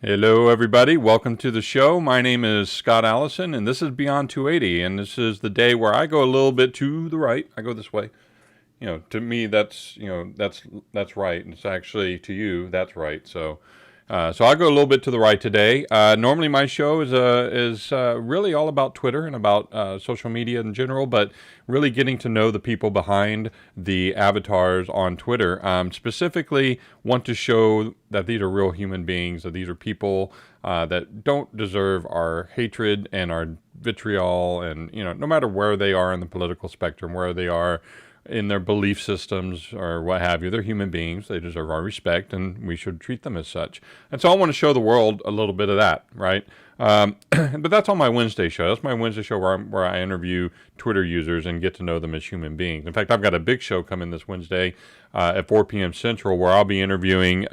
Hello, everybody. Welcome to the show. My name is Scott Allison, and this is Beyond 280. And this is the day where I go a little bit to the right. I go this way. To me, that's right. And it's actually to you, that's right. So I go a little bit to the right today. Normally, my show is really all about Twitter and about social media in general, but really getting to know the people behind the avatars on Twitter. Specifically, want to show that these are real human beings, that these are people that don't deserve our hatred and our vitriol, and no matter where they are in the political spectrum, where they are in their belief systems or what have you. They're human beings. They deserve our respect, and we should treat them as such. And so I want to show the world a little bit of that, right? But that's on my Wednesday show. That's my Wednesday show where I interview Twitter users and get to know them as human beings. In fact, I've got a big show coming this Wednesday at 4 p.m. Central, where I'll be interviewing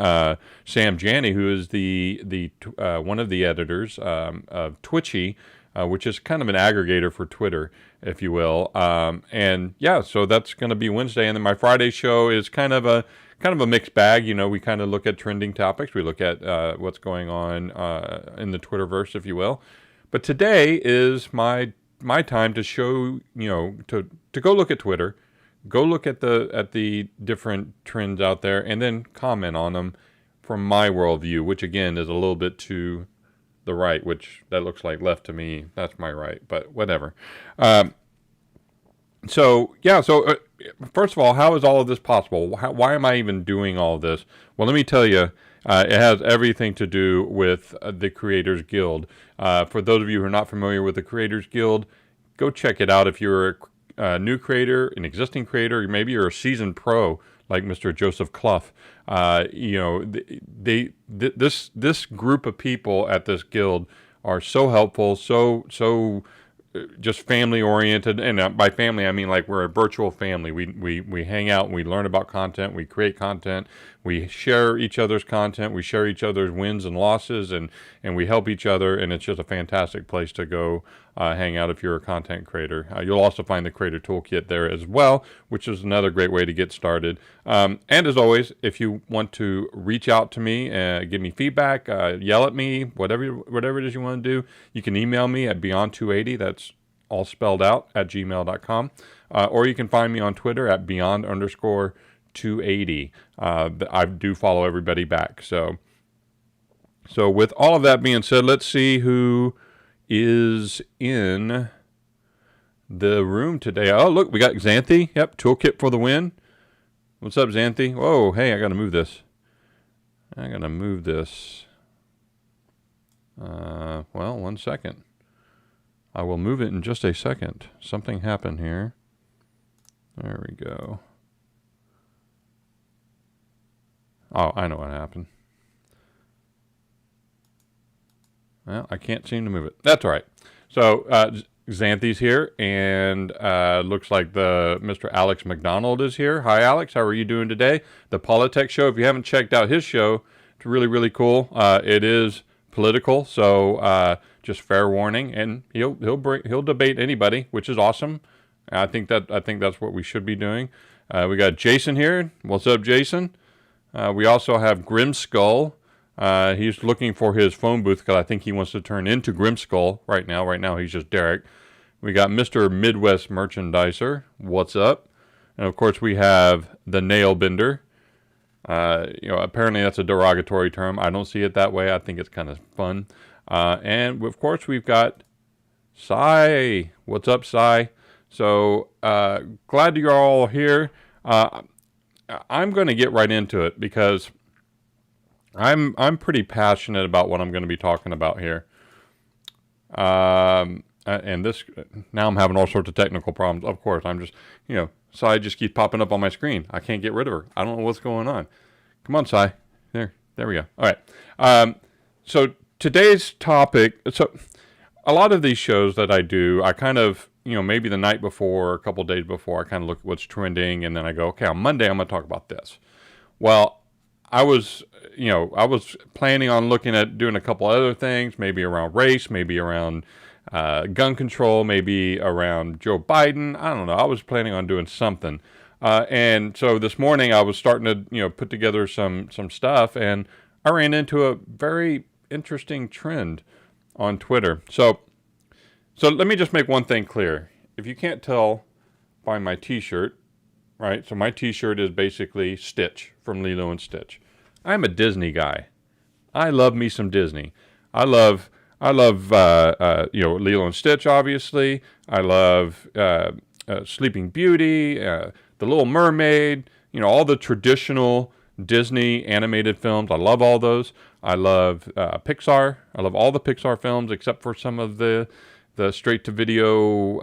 Sam Janney, who is the one of the editors of Twitchy, which is kind of an aggregator for Twitter, if you will. And yeah, so that's going to be Wednesday. And then my Friday show is kind of a mixed bag. We kind of look at trending topics. We look at what's going on in the Twitterverse, if you will. But today is my time to show, to go look at Twitter, go look at the different trends out there, and then comment on them from my worldview, which again is a little bit to the right, which that looks like left to me. That's my right, but whatever. So first of all, how is all of this possible? Why am I even doing all of this? Well, let me tell you, it has everything to do with the Creators Guild. For those of you who are not familiar with the Creators Guild, go check it out. If you're a new creator, an existing creator, or maybe you're a seasoned pro like Mr. Joseph Clough, this group of people at this guild are so helpful, so just family oriented, and by family I mean like we're a virtual family. We hang out and we learn about content, we create content, we share each other's content, we share each other's wins and losses, and we help each other, and it's just a fantastic place to go hang out if you're a content creator. You'll also find the Creator Toolkit there as well, which is another great way to get started. And as always, if you want to reach out to me, give me feedback, yell at me, whatever it is you want to do, you can email me at beyond280, that's all spelled out, at gmail.com. Or you can find me on Twitter at beyond_280. I do follow everybody back. So with all of that being said, let's see who is in the room today. Oh, look, we got Xanthi. Yep, Toolkit for the win. What's up, Xanthi? Whoa, hey, I got to move this. Well, 1 second. I will move it in just a second. Something happened here. There we go. Oh, I know what happened. Well, I can't seem to move it. That's all right. So Xanthi's here, and looks like the Mr. Alex McDonald is here. Hi, Alex. How are you doing today? The Politics Show. If you haven't checked out his show, it's really, really cool. It is political, so just fair warning. And he'll debate anybody, which is awesome. I think that's what we should be doing. We got Jason here. What's up, Jason? We also have Grimskull. He's looking for his phone booth because I think he wants to turn into Grimskull right now. Right now he's just Derek. We got Mr. Midwest Merchandiser. What's up? And of course we have the Nail Bender. Apparently that's a derogatory term. I don't see it that way. I think it's kind of fun. And of course we've got Sai. What's up, Sai? So glad you're all here. I'm going to get right into it because I'm pretty passionate about what I'm going to be talking about here. And this, now I'm having all sorts of technical problems. Of course, I'm just, Sai just keeps popping up on my screen. I can't get rid of her. I don't know what's going on. Come on, Sai. There we go. All right. So today's topic, so a lot of these shows that I do, I kind of, maybe the night before, a couple days before, I kind of look at what's trending, and then I go, okay, on Monday I'm going to talk about this. Well, I was planning on looking at doing a couple other things, maybe around race, maybe around gun control, maybe around Joe Biden. I don't know. I was planning on doing something. And so this morning I was starting to, put together some stuff, and I ran into a very interesting trend on Twitter. So let me just make one thing clear. If you can't tell by my T-shirt, right? So my T-shirt is basically Stitch from Lilo and Stitch. I'm a Disney guy. I love me some Disney. I love Lilo and Stitch, obviously. I love Sleeping Beauty, The Little Mermaid. All the traditional Disney animated films. I love all those. I love Pixar. I love all the Pixar films except for some of the straight-to-video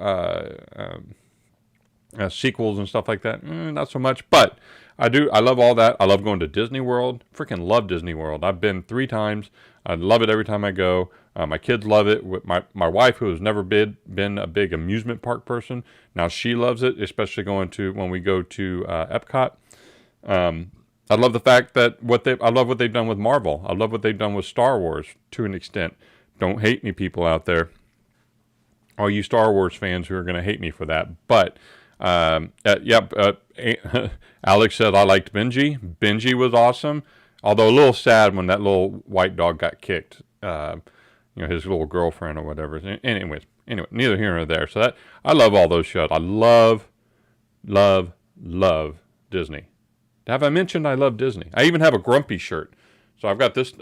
sequels and stuff like that. Not so much, but I do. I love all that. I love going to Disney World. Freaking love Disney World. I've been 3 times. I love it every time I go. My kids love it. With my wife, who has never been a big amusement park person, now she loves it, especially when we go to Epcot. I love the fact that I love what they've done with Marvel. I love what they've done with Star Wars to an extent. Don't hate me, people out there. All you Star Wars fans who are going to hate me for that. But, Alex said I liked Benji. Benji was awesome. Although a little sad when that little white dog got kicked. His little girlfriend or whatever. Anyway, neither here nor there. So I love all those shows. I love Disney. Have I mentioned I love Disney? I even have a Grumpy shirt. So I've got this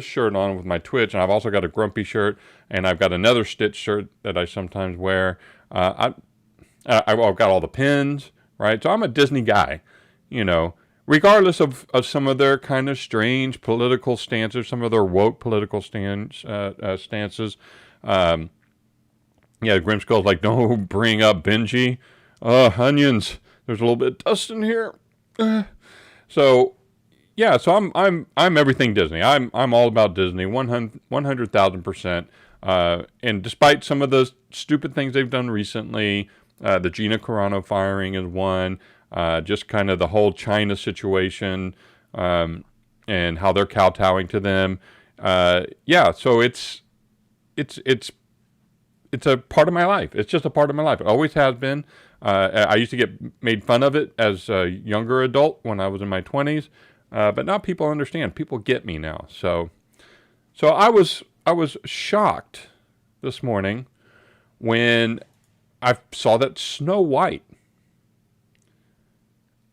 shirt on with my Twitch, and I've also got a Grumpy shirt, and I've got another Stitch shirt that I sometimes wear. I've got all the pins, right? So I'm a Disney guy, regardless of some of their kind of strange political stances, some of their woke political stances. Grimskull's like, don't bring up Benji. Onions. There's a little bit of dust in here. So I'm everything Disney. I'm all about Disney, 100,000%. And despite some of the stupid things they've done recently, the Gina Carano firing is one. Just kind of the whole China situation, and how they're kowtowing to them. So it's a part of my life. It's just a part of my life. It always has been. I used to get made fun of it as a younger adult when I was in my 20s, but now people understand. People get me now. So I was shocked this morning when I saw that Snow White.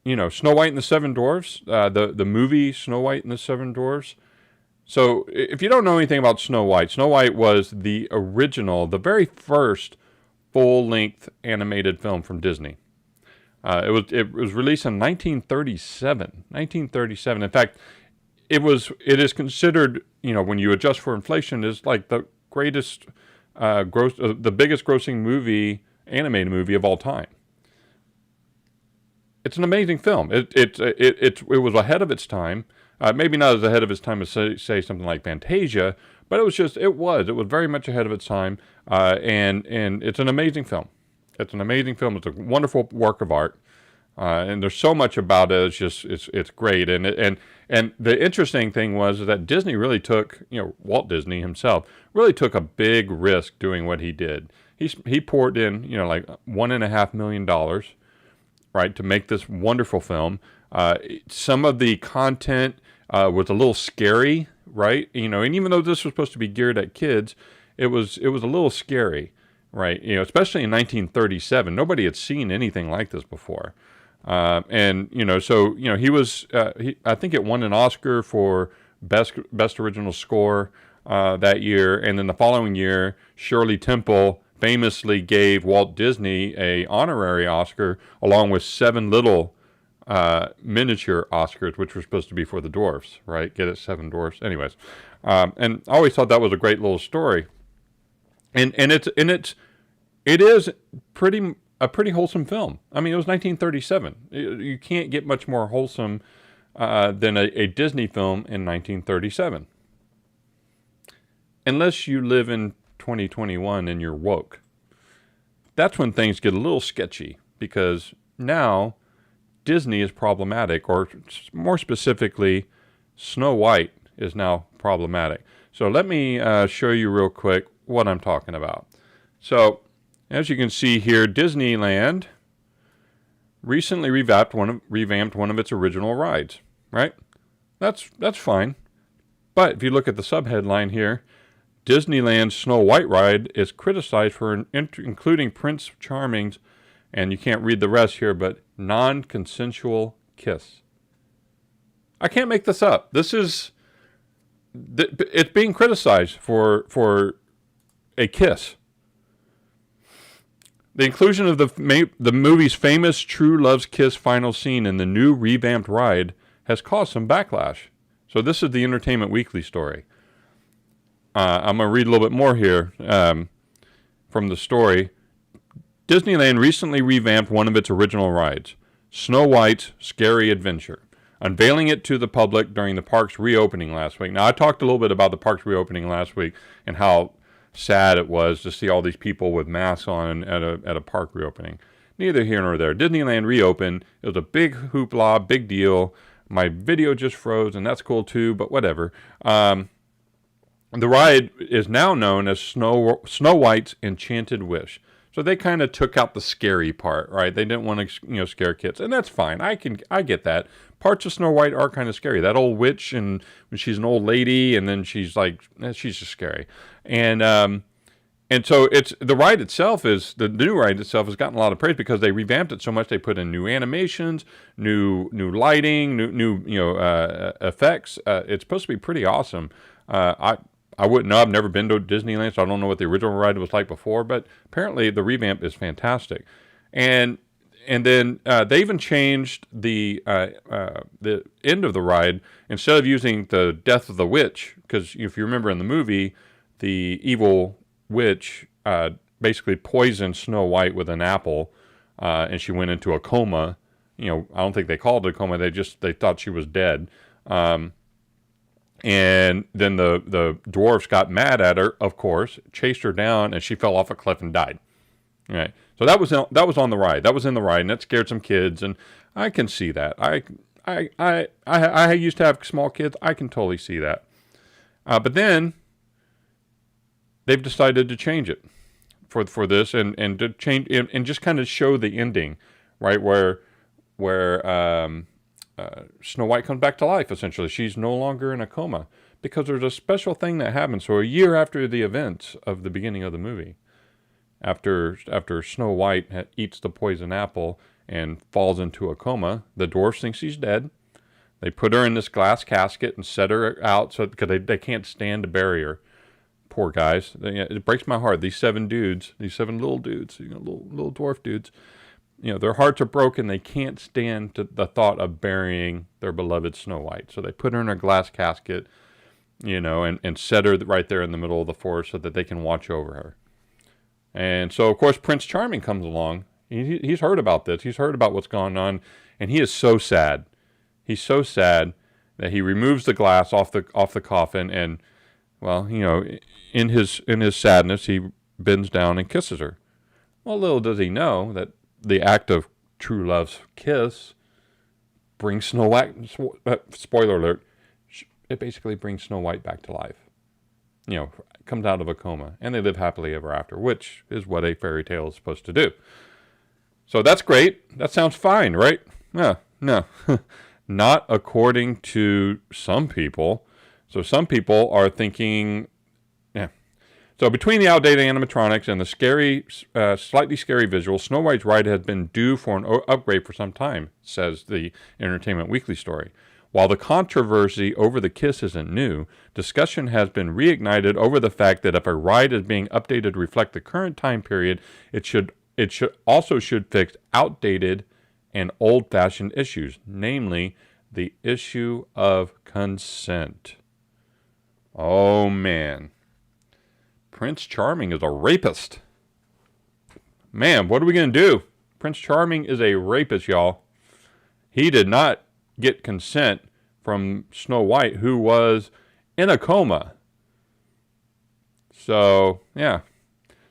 Snow White and the Seven Dwarfs, the movie Snow White and the Seven Dwarfs. So if you don't know anything about Snow White was the original, the very first full-length animated film from Disney. It was released in 1937. 1937. In fact, it is considered, when you adjust for inflation, is like the greatest the biggest grossing animated movie of all time. It's an amazing film. It was ahead of its time. Maybe not as ahead of its time as say something like Fantasia, but it was very much ahead of its time. And it's an amazing film. It's an amazing film. It's a wonderful work of art. And there's so much about it. It's great. And the interesting thing was that Disney really took, Walt Disney himself really took a big risk doing what he did. He poured in, like $1.5 million, right, to make this wonderful film. Some of the content was a little scary, right? And even though this was supposed to be geared at kids, it was a little scary, right? Especially in 1937, nobody had seen anything like this before. He was. I think it won an Oscar for best original score that year, and then the following year, Shirley Temple famously gave Walt Disney a honorary Oscar along with 7 little miniature Oscars, which were supposed to be for the dwarfs, right? Get it, 7 dwarfs. Anyways, and I always thought that was a great little story, and it is a pretty wholesome film. I mean, it was 1937. You can't get much more wholesome than a Disney film in 1937, unless you live in 2021 and you're woke. That's when things get a little sketchy, because now Disney is problematic, or more specifically, Snow White is now problematic. So let me show you real quick what I'm talking about. So as you can see here, Disneyland recently revamped one of its original rides, right? That's fine. But if you look at the subheadline here, Disneyland's Snow White ride is criticized for including Prince Charming's, and you can't read the rest here, but non-consensual kiss. I can't make this up. It's being criticized for a kiss. The inclusion of the movie's famous True Love's Kiss final scene in the new revamped ride has caused some backlash. So this is the Entertainment Weekly story. I'm going to read a little bit more here from the story. Disneyland recently revamped one of its original rides, Snow White's Scary Adventure, unveiling it to the public during the park's reopening last week. Now, I talked a little bit about the park's reopening last week and how sad it was to see all these people with masks on at a park reopening. Neither here nor there. Disneyland reopened. It was a big hoopla, big deal. My video just froze, and that's cool too, but whatever. The ride is now known as Snow White's Enchanted Wish. So they kind of took out the scary part, right? They didn't want to, scare kids, and that's fine. I get that. Parts of Snow White are kind of scary. That old witch, and when she's an old lady, and then she's just scary. And so the ride itself the new ride itself has gotten a lot of praise because they revamped it so much. They put in new animations, new lighting, new effects. It's supposed to be pretty awesome. I wouldn't know. I've never been to Disneyland, so I don't know what the original ride was like before. But apparently, the revamp is fantastic. And then they even changed the end of the ride. Instead of using the death of the witch, because if you remember in the movie, the evil witch basically poisoned Snow White with an apple, and she went into a coma. I don't think they called it a coma. They thought she was dead. And then the dwarfs got mad at her, of course, chased her down, and she fell off a cliff and died. All right. So that was on the ride. That was in the ride, and that scared some kids, and I can see that. I used to have small kids. I can totally see that. But then they've decided to change it for this and to change and just kind of show the ending, right, where Snow White comes back to life, essentially. She's no longer in a coma because there's a special thing that happens. So a year after the events of the beginning of the movie, after Snow White eats the poison apple and falls into a coma, the dwarfs think she's dead. They put her in this glass casket and set her out because they can't stand to bury her. Poor guys. It breaks my heart. These seven little dudes, little dwarf dudes, their hearts are broken. They can't stand the thought of burying their beloved Snow White. So they put her in a glass casket, and set her right there in the middle of the forest so that they can watch over her. And so, of course, Prince Charming comes along. He's heard about this. He's heard about what's going on, and he is so sad. He's so sad that he removes the glass off the coffin, and in his sadness, he bends down and kisses her. Well, little does he know that the act of true love's kiss brings Snow White, spoiler alert, it basically brings Snow White back to life. Comes out of a coma, and they live happily ever after, which is what a fairy tale is supposed to do. So that's great. That sounds fine, right? No. Not according to some people. So some people are thinking, So between the outdated animatronics and the scary, slightly scary visuals, Snow White's ride has been due for an upgrade for some time, says the Entertainment Weekly story. While the controversy over the kiss isn't new, discussion has been reignited over the fact that if a ride is being updated to reflect the current time period, it should fix outdated and old-fashioned issues, namely the issue of consent. Oh, man. Prince Charming is a rapist. Man, what are we going to do? Prince Charming is a rapist, y'all. He did not get consent from Snow White, who was in a coma. So, yeah.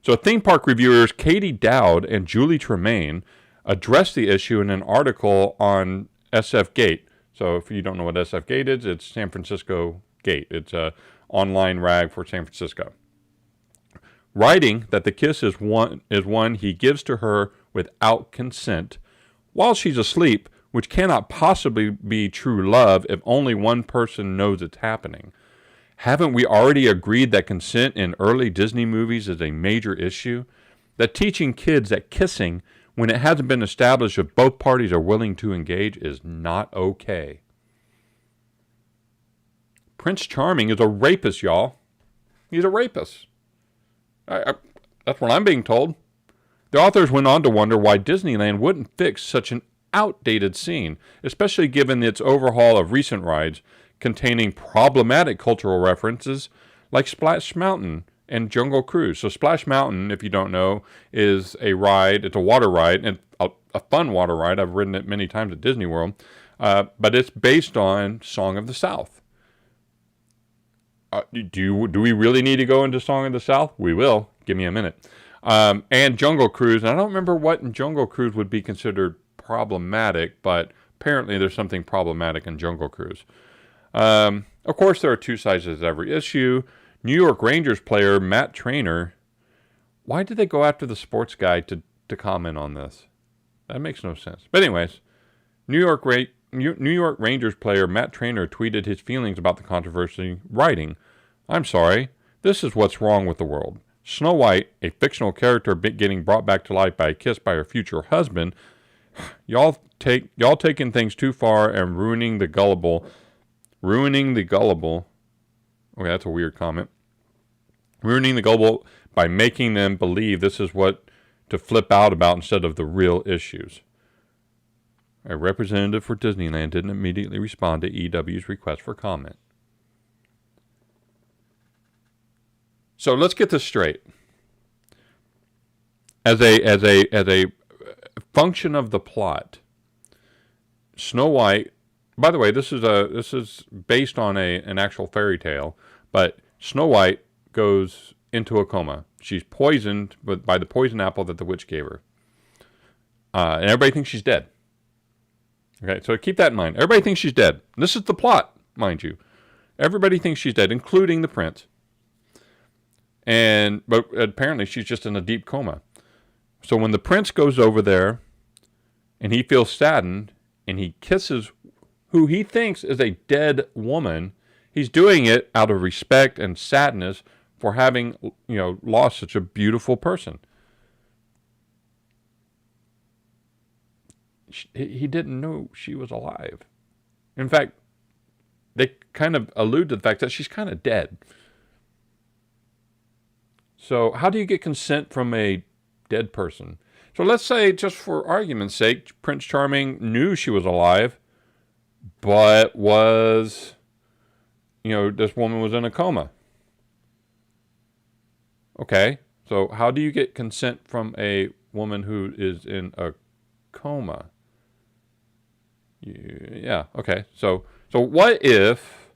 So theme park reviewers Katie Dowd and Julie Tremaine addressed the issue in an article on SF Gate. So if you don't know what SF Gate is, it's San Francisco Gate. It's an online rag for San Francisco. Writing that the kiss is one he gives to her without consent while she's asleep, which cannot possibly be true love if only one person knows it's happening. Haven't we already agreed that consent in early Disney movies is a major issue? That teaching kids that kissing, when it hasn't been established if both parties are willing to engage, is not okay. Prince Charming is a rapist, y'all. He's a rapist. That's what I'm being told. The authors went on to wonder why Disneyland wouldn't fix such an outdated scene, especially given its overhaul of recent rides containing problematic cultural references like Splash Mountain and Jungle Cruise. So Splash Mountain, if you don't know, is a ride. It's a water ride, and a fun water ride. I've ridden it many times at Disney World. But it's based on Song of the South. Do we really need to go into Song of the South? We will. Give me a minute. And Jungle Cruise. And I don't remember what in Jungle Cruise would be considered problematic, but apparently there's something problematic in Jungle Cruise. Of course, there are two sides to every issue. New York Rangers player Matt Trainer. Why did they go after the sports guy to comment on this? That makes no sense. But anyways, New York Rangers player Matt Trainer tweeted his feelings about the controversy, writing, "I'm sorry. This is what's wrong with the world. Snow White, a fictional character getting brought back to life by a kiss by her future husband. Y'all taking things too far and ruining the gullible. Okay, that's a weird comment. Ruining the gullible by making them believe this is what to flip out about instead of the real issues." A representative for Disneyland didn't immediately respond to EW's request for comment. So let's get this straight. As a function of the plot, Snow White. By the way, this is based on an actual fairy tale, but Snow White goes into a coma. She's poisoned by the poison apple that the witch gave her, and everybody thinks she's dead. Okay, so keep that in mind. Everybody thinks she's dead. This is the plot, mind you. Everybody thinks she's dead, including the prince. But apparently she's just in a deep coma. So when the prince goes over there and he feels saddened and he kisses who he thinks is a dead woman, he's doing it out of respect and sadness for having, lost such a beautiful person. He didn't know she was alive. In fact, they kind of allude to the fact that she's kind of dead. So how do you get consent from a dead person? So let's say, just for argument's sake, Prince Charming knew she was alive, but this woman was in a coma. Okay, so how do you get consent from a woman who is in a coma? Yeah, okay. So what if,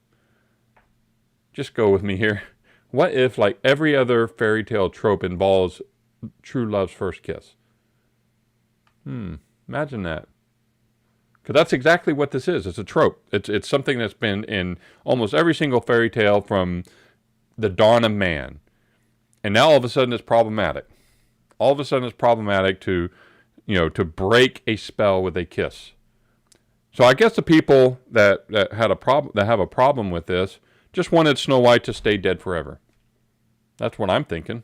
just go with me here, what if, like every other fairy tale trope, involves true love's first kiss? Imagine that. Because that's exactly what this is. It's a trope. It's something that's been in almost every single fairy tale from the dawn of man. And now all of a sudden it's problematic. All of a sudden it's problematic to break a spell with a kiss. So I guess the people that have a problem with this just wanted Snow White to stay dead forever. That's what I'm thinking.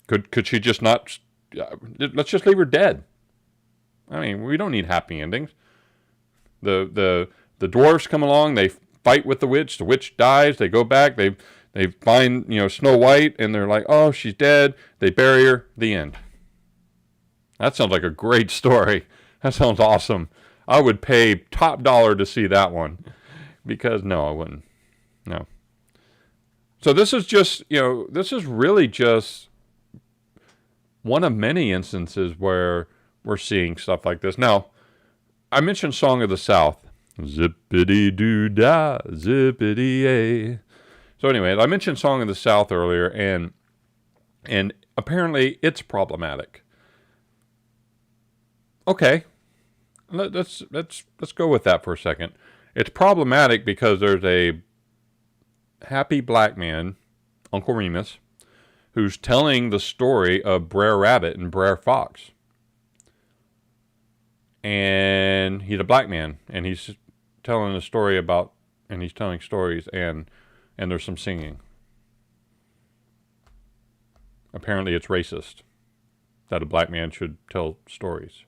Could she just not? Let's just leave her dead. I mean, we don't need happy endings. The dwarves come along, they fight with the witch. The witch dies. They go back. They find Snow White, and they're like, oh, she's dead. They bury her. The end. That sounds like a great story. That sounds awesome. I would pay top dollar to see that one. Because no, I wouldn't. No. So this is just, this is really just one of many instances where we're seeing stuff like this. Now, I mentioned Song of the South. Zippity-doo-dah, zippity-ay. So anyway, I mentioned Song of the South earlier, and apparently it's problematic. Okay, let's go with that for a second. It's problematic because there's a happy black man, Uncle Remus, who's telling the story of Brer Rabbit and Brer Fox. And he's a black man, and he's telling a story about and he's telling stories, and there's some singing. Apparently, it's racist that a black man should tell stories.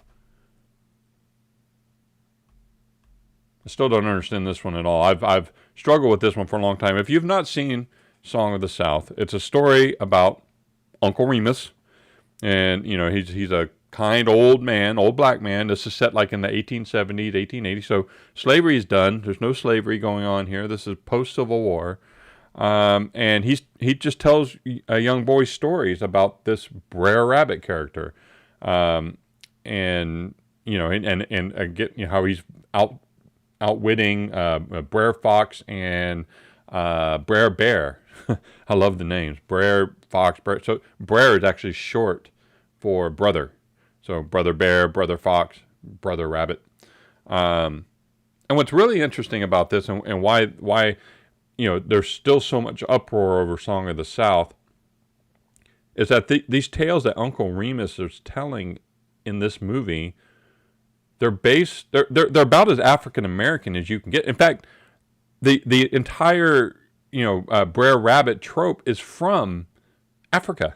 I still don't understand this one at all. I've struggled with this one for a long time. If you've not seen Song of the South, it's a story about Uncle Remus, and he's a kind old man, old black man. This is set like in the 1870s, 1880s. So slavery is done. There's no slavery going on here. This is post Civil War, and he just tells a young boy stories about this Brer Rabbit character, and get how he's outwitting Brer Fox and Brer Bear. I love the names. Brer Fox. So Brer is actually short for brother. So Brother Bear, Brother Fox, Brother Rabbit. And what's really interesting about this, and why there's still so much uproar over Song of the South, is that these tales that Uncle Remus is telling in this movie, they're about as African American as you can get. In fact, the entire Brer Rabbit trope is from Africa.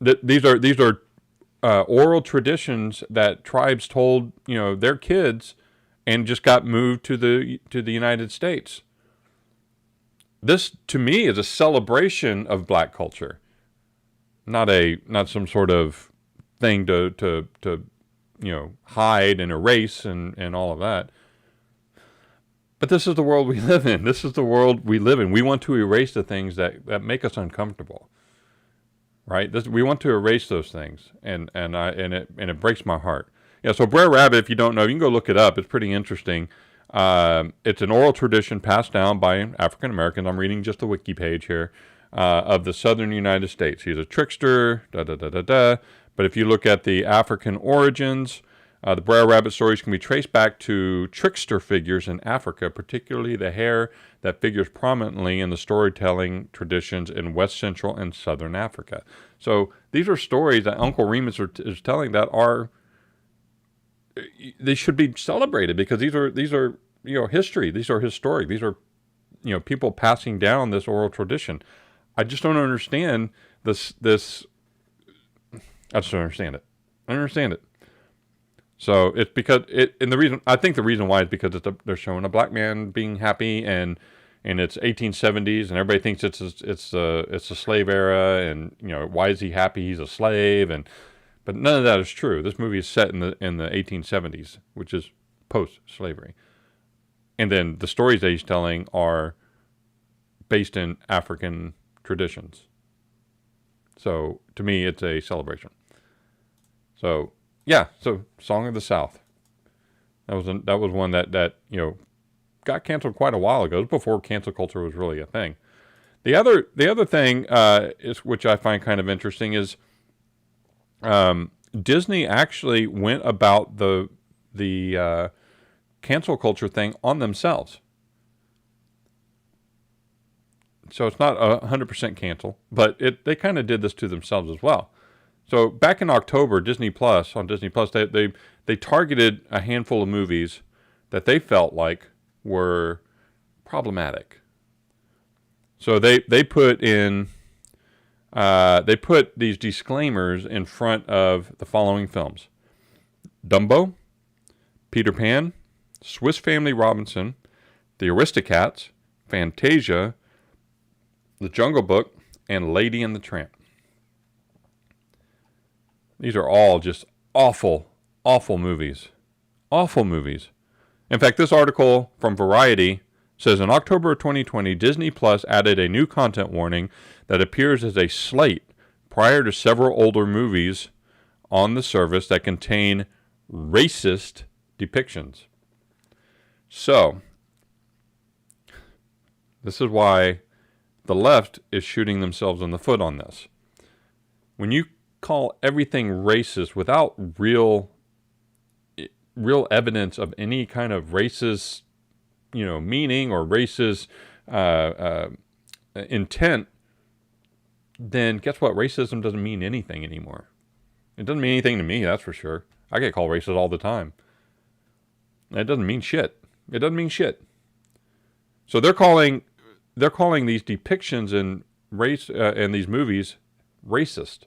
These are oral traditions that tribes told their kids, and just got moved to the United States. This to me is a celebration of black culture, not some sort of thing to hide and erase and all of that. But this is the world we live in. This is the world we live in. We want to erase the things that make us uncomfortable, right? We want to erase those things, and it breaks my heart. Yeah. So Brer Rabbit, if you don't know, you can go look it up. It's pretty interesting. It's an oral tradition passed down by African Americans. I'm reading just the wiki page here of the southern United States. He's a trickster. But if you look at the African origins, the Brer Rabbit stories can be traced back to trickster figures in Africa, particularly the hair that figures prominently in the storytelling traditions in West Central and Southern Africa. So these are stories that Uncle Remus is telling that they should be celebrated, because these are history. These are historic. These are people passing down this oral tradition. I just don't understand this. I just don't understand it. I don't understand it. So it's because and the reason why is because they're showing a black man being happy, and it's 1870s, and everybody thinks it's a slave era, and why is he happy? He's a slave, but none of that is true. This movie is set in the 1870s, which is post slavery, and then the stories that he's telling are based in African traditions. So to me, it's a celebration. So. Yeah, so Song of the South. That was one that got canceled quite a while ago. It was before cancel culture was really a thing. The other thing is, which I find kind of interesting, is Disney actually went about the cancel culture thing on themselves. So it's not 100% cancel, but they kind of did this to themselves as well. So back in October, Disney Plus, they targeted a handful of movies that they felt like were problematic. So they put these disclaimers in front of the following films: Dumbo, Peter Pan, Swiss Family Robinson, The Aristocats, Fantasia, The Jungle Book, and Lady and the Tramp. These are all just awful, awful movies. Awful movies. In fact, this article from Variety says in October of 2020, Disney Plus added a new content warning that appears as a slate prior to several older movies on the service that contain racist depictions. So, this is why the left is shooting themselves in the foot on this. When you call everything racist without real evidence of any kind of racist, meaning or racist intent, then guess what? Racism doesn't mean anything anymore. It doesn't mean anything to me, that's for sure. I get called racist all the time. It doesn't mean shit. It doesn't mean shit. So they're calling these depictions in race in these movies racist.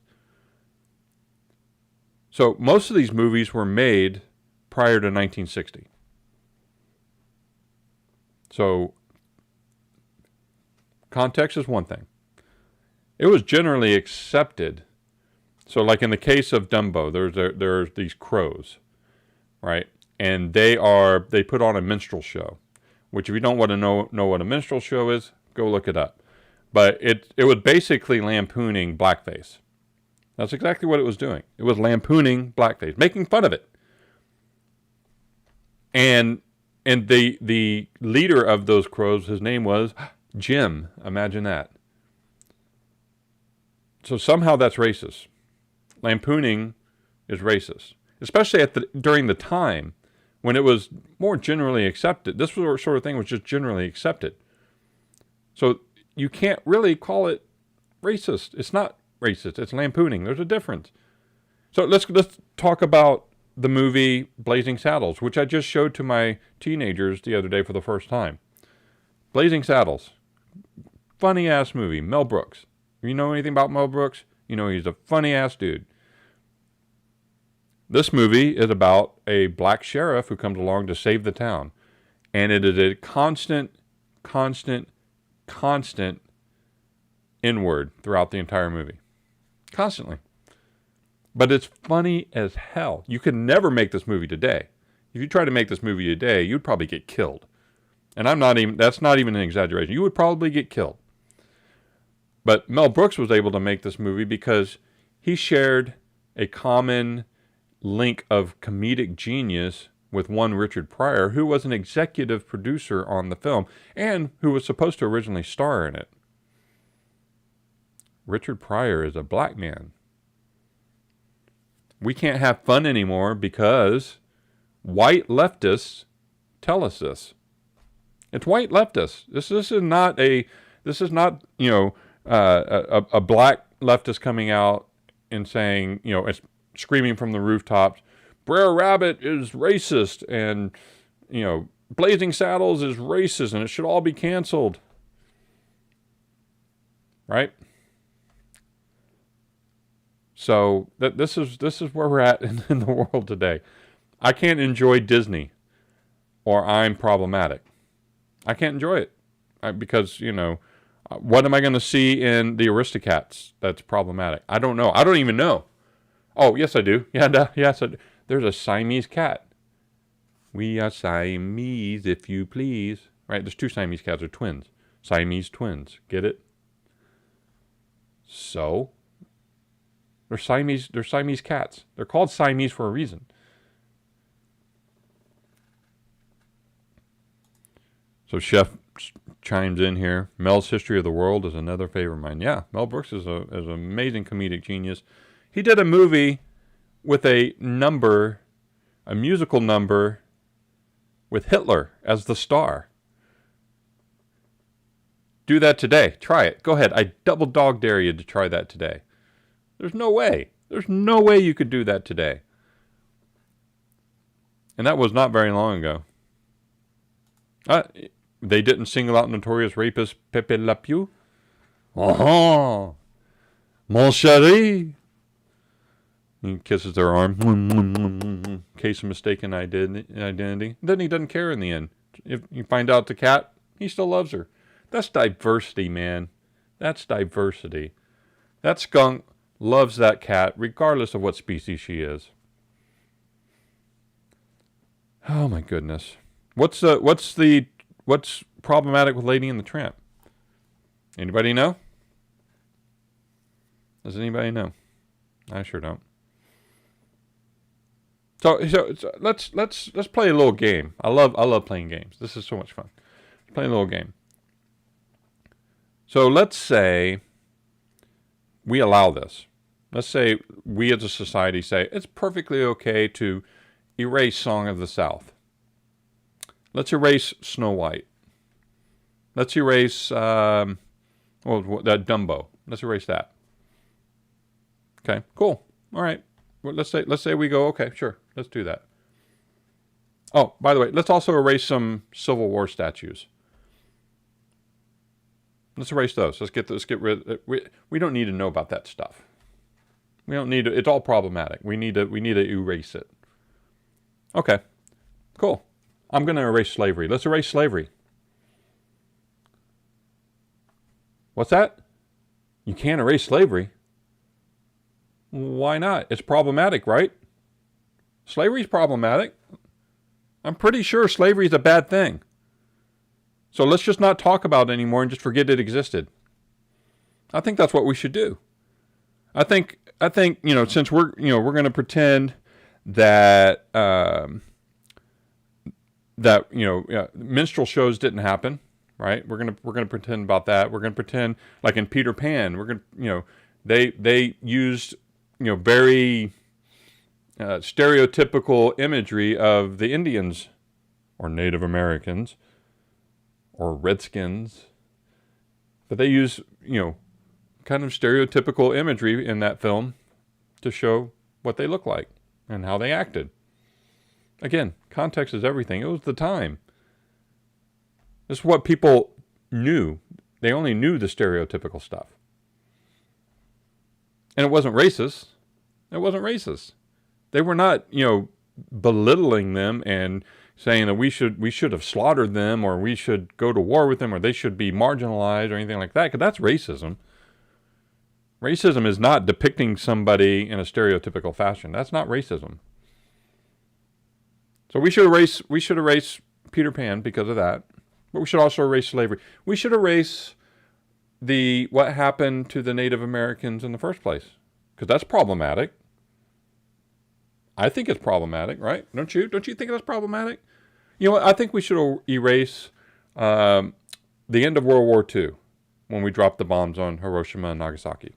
So most of these movies were made prior to 1960. So context is one thing. It was generally accepted. So like in the case of Dumbo, there's these crows, right? And they put on a minstrel show, which if you don't want to know what a minstrel show is, go look it up. But it was basically lampooning blackface. That's exactly what it was doing. It was lampooning blackface, making fun of it. And the leader of those crows, his name was Jim. Imagine that. So somehow that's racist. Lampooning is racist, especially during the time when it was more generally accepted. This sort of thing was just generally accepted. So you can't really call it racist. It's not racist. It's lampooning. There's a difference. So let's talk about the movie Blazing Saddles, which I just showed to my teenagers the other day for the first time. Blazing Saddles. Funny ass movie. Mel Brooks. You know anything about Mel Brooks? You know he's a funny ass dude. This movie is about a black sheriff who comes along to save the town. And it is a constant N-word throughout the entire movie. Constantly. But it's funny as hell. You could never make this movie today. If you try to make this movie today, you'd probably get killed. And that's not even an exaggeration. You would probably get killed. But Mel Brooks was able to make this movie because he shared a common link of comedic genius with one Richard Pryor, who was an executive producer on the film and who was supposed to originally star in it. Richard Pryor is a black man. We can't have fun anymore because white leftists tell us this. It's white leftists. This is not a black leftist coming out and saying, it's screaming from the rooftops, Brer Rabbit is racist and, Blazing Saddles is racist and it should all be canceled. Right? So this is where we're at in the world today. I can't enjoy Disney or I'm problematic. I can't enjoy it because, what am I going to see in the Aristocats that's problematic? I don't know. I don't even know. Oh, yes, I do. Yes, I do. There's a Siamese cat. We are Siamese, if you please. Right? There's two Siamese cats. They're twins. Siamese twins. Get it? So, they're Siamese cats. They're called Siamese for a reason. So Chef chimes in here. Mel's History of the World is another favorite of mine. Yeah, Mel Brooks is an amazing comedic genius. He did a movie with a musical number with Hitler as the star. Do that today. Try it. Go ahead. I double dog dare you to try that today. There's no way. There's no way you could do that today. And that was not very long ago. They didn't single out notorious rapist Pepe Le Pew. Oh, mon chéri. He kisses their arm. Case of mistaken identity. Then he doesn't care in the end. If you find out the cat, he still loves her. That's diversity, man. That's diversity. That skunk loves that cat regardless of what species she is. Oh my goodness. What's problematic with Lady and the Tramp? Anybody know? Does anybody know? I sure don't. So let's play a little game. I love playing games. This is so much fun. Play a little game. So let's say we allow this. Let's say we as a society say it's perfectly okay to erase Song of the South. Let's erase Snow White. Let's erase that Dumbo. Let's erase that. Okay, cool. All right. Well, let's say we go, okay, sure. Let's do that. Oh, by the way, let's also erase some Civil War statues. Let's erase those. Let's get rid. We don't need to know about that stuff. We don't need to, it's all problematic. We need to erase it. Okay, cool. I'm going to erase slavery. Let's erase slavery. What's that? You can't erase slavery. Why not? It's problematic, right? Slavery's problematic. I'm pretty sure slavery is a bad thing. So let's just not talk about it anymore and just forget it existed. I think that's what we should do. I think since we're going to pretend that minstrel shows didn't happen, right? We're gonna pretend about that. We're gonna pretend like in Peter Pan. We're gonna they used very stereotypical imagery of the Indians or Native Americans or Redskins, but they use kind of stereotypical imagery in that film to show what they look like and how they acted. Again, context is everything. It was the time. This is what people knew. They only knew the stereotypical stuff. And it wasn't racist. It wasn't racist. They were not, belittling them and saying that we should have slaughtered them, or we should go to war with them, or they should be marginalized or anything like that, because that's racism. Racism is not depicting somebody in a stereotypical fashion. That's not racism. So we should erase Peter Pan because of that. But we should also erase slavery. We should erase what happened to the Native Americans in the first place, because that's problematic. I think it's problematic, right? Don't you? Don't you think that's problematic? You know what? I think we should erase the end of World War II when we dropped the bombs on Hiroshima and Nagasaki.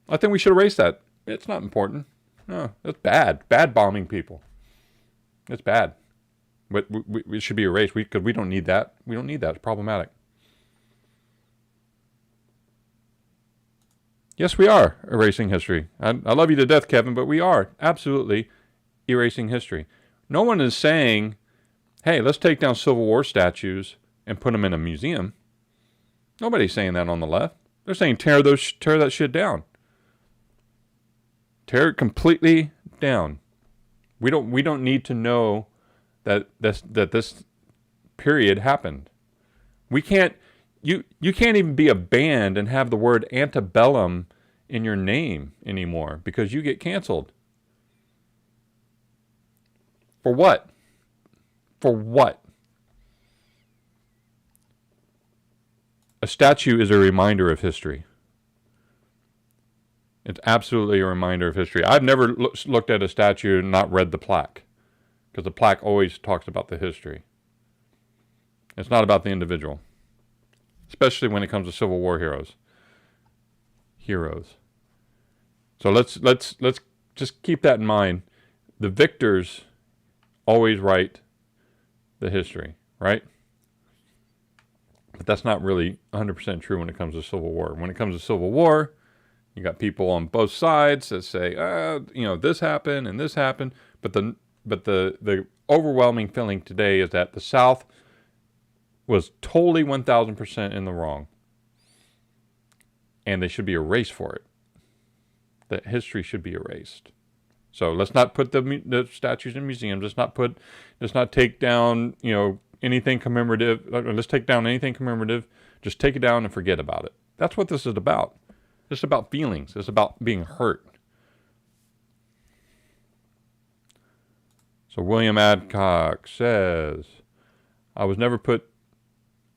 I think we should erase that. It's not important. No, it's bad. Bad bombing people. It's bad. But it should be erased because we don't need that. We don't need that. It's problematic. Yes, we are erasing history. I love you to death, Kevin, but we are absolutely erasing history. No one is saying, hey, let's take down Civil War statues and put them in a museum. Nobody's saying that on the left. They're saying tear that shit down. Tear it completely down. We don't need to know that this period happened. We can't. You can't even be a band and have the word antebellum in your name anymore because you get canceled. For what? For what? A statue is a reminder of history. It's absolutely a reminder of history. I've never looked at a statue and not read the plaque, because the plaque always talks about the history. It's not about the individual, especially when it comes to Civil War heroes. So let's just keep that in mind. The victors always write the history, right? But that's not really 100% true when it comes to Civil War. When it comes to Civil War, you got people on both sides that say, this happened and this happened. But the overwhelming feeling today is that the South was totally 1,000% in the wrong. And they should be erased for it. That history should be erased. So let's not put the statues in museums. Let's not take down, anything commemorative. Let's take down anything commemorative. Just take it down and forget about it. That's what this is about. It's about feelings. It's about being hurt. So William Adcock says, it was never put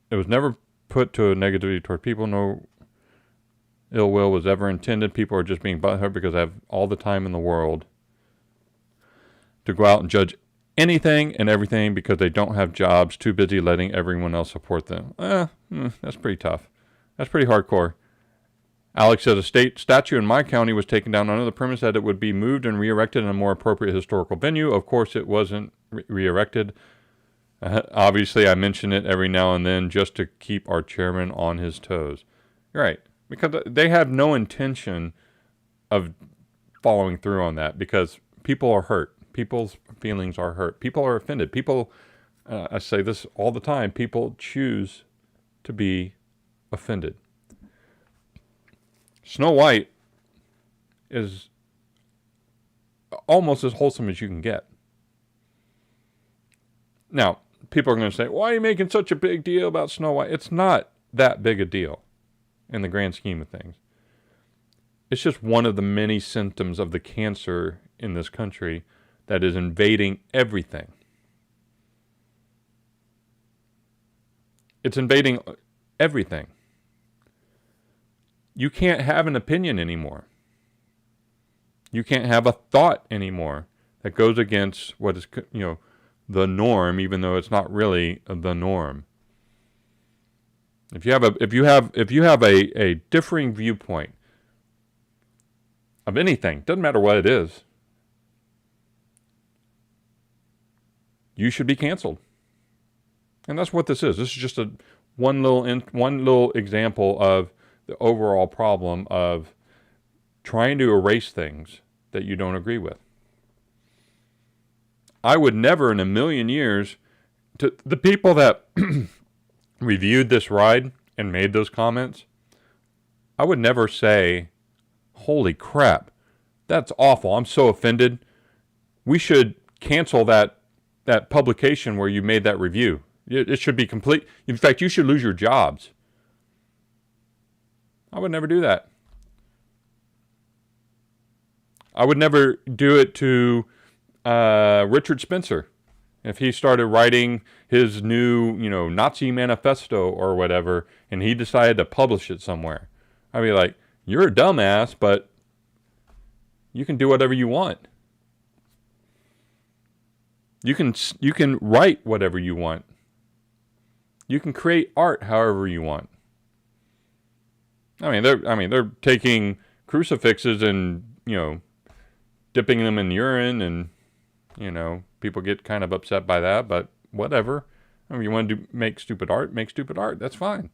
to a negativity toward people. No ill will was ever intended. People are just being butthurt because they have all the time in the world to go out and judge anything and everything because they don't have jobs, too busy letting everyone else support them. That's pretty tough. That's pretty hardcore. Alex says a state statue in my county was taken down under the premise that it would be moved and re-erected in a more appropriate historical venue. Of course, it wasn't re-erected. Obviously, I mention it every now and then just to keep our chairman on his toes. Right. Because they have no intention of following through on that because people are hurt. People's feelings are hurt. People are offended. People, I say this all the time, people choose to be offended. Snow White is almost as wholesome as you can get. Now, people are going to say, why are you making such a big deal about Snow White? It's not that big a deal in the grand scheme of things. It's just one of the many symptoms of the cancer in this country that is invading everything. It's invading everything. You can't have an opinion anymore. You can't have a thought anymore that goes against what is, the norm, even though it's not really the norm. If you have a differing viewpoint of anything, doesn't matter what it is, you should be canceled. And that's what this is. This is just one little example of the overall problem of trying to erase things that you don't agree with. I would never in a million years, to the people that reviewed this ride and made those comments, I would never say, holy crap, that's awful. I'm so offended. We should cancel that publication where you made that review. It should be complete. In fact, you should lose your jobs. I would never do that. I would never do it to Richard Spencer if he started writing his new, Nazi manifesto or whatever, and he decided to publish it somewhere. I'd be like, you're a dumbass, but you can do whatever you want. You can write whatever you want. You can create art however you want. They're taking crucifixes and, dipping them in urine, and, people get kind of upset by that, but whatever. You want to make stupid art, make stupid art. That's fine.